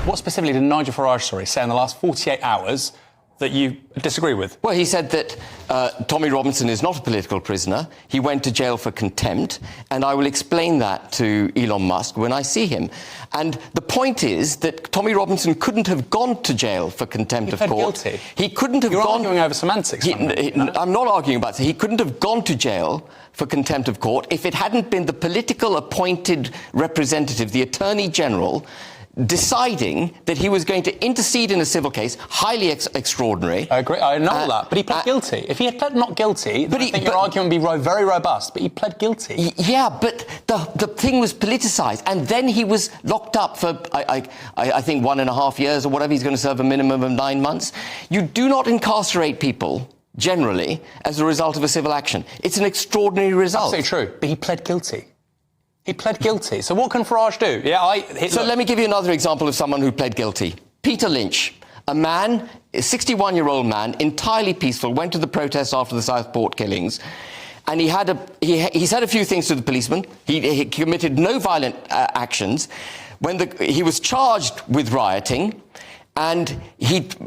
What specifically did Nigel Farage, say in the last 48 hours that you disagree with? Well, he said that Tommy Robinson is not a political prisoner. He went to jail for contempt, and I will explain that to Elon Musk when I see him. And the point is that Tommy Robinson couldn't have gone to jail for contempt of court. Guilty. He couldn't have You're gone... arguing over semantics. I'm not arguing about it. He couldn't have gone to jail for contempt of court if it hadn't been the political appointed representative, the Attorney General, deciding that he was going to intercede in a civil case, highly extraordinary. I agree, I know that, but he pled guilty. If he had pled not guilty, then I think your argument would be very robust, but he pled guilty. Yeah, but the thing was politicised, and then he was locked up for, I think, 1.5 years or whatever. He's going to serve a minimum of 9 months. You do not incarcerate people, generally, as a result of a civil action. It's an extraordinary result. Absolutely true, but he pled guilty. He pled guilty. So what can Farage do? Let me give you another example of someone who pled guilty. Peter Lynch, a man, a 61-year-old man, entirely peaceful, went to the protests after the Southport killings, and he said a few things to the policeman. He committed no violent actions. He was charged with rioting, and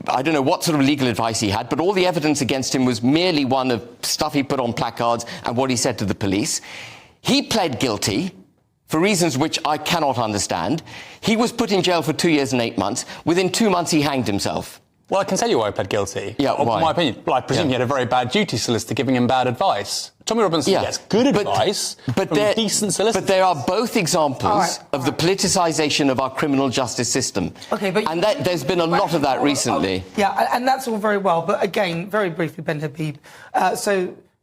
I don't know what sort of legal advice he had, but all the evidence against him was merely one of stuff he put on placards and what he said to the police. He pled guilty for reasons which I cannot understand. He was put in jail for 2 years and 8 months. Within 2 months, he hanged himself. Well, I can tell you why he pled guilty. Yeah, why? In my opinion. Well, I presume he had a very bad duty solicitor giving him bad advice. Tommy Robinson gets good advice from decent solicitors. But there are both examples of the politicisation of our criminal justice system. Okay, but there's been a lot of that recently. Yeah, and that's all very well. But again, very briefly, Ben Habib.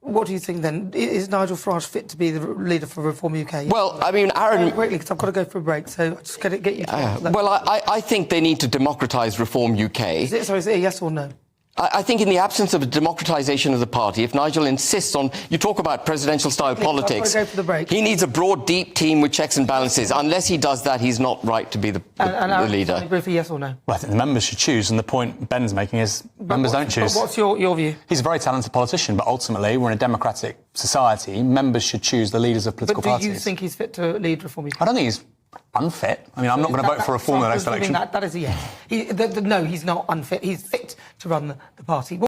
What do you think then? Is Nigel Farage fit to be the leader for Reform UK? Well, I mean, Aaron... Quickly, because I've got to go for a break, so I just get you... Well, I think they need to democratise Reform UK. Is it a yes or no? I think in the absence of a democratisation of the party, if Nigel insists on... You talk about presidential-style politics. I've got to go for the break. He needs a broad, deep team with checks and balances. Unless he does that, he's not right to be the leader. Briefly, yes or no? Well, I think the members should choose, and the point Ben's making is members don't choose. But what's your view? He's a very talented politician, but ultimately, we're in a democratic society. Members should choose the leaders of political parties. But do you think he's fit to lead Reform UK? I don't think he's unfit. I mean, I'm not going to vote for Reform in the next election. That is a yes. No, he's not unfit. He's fit to run the party.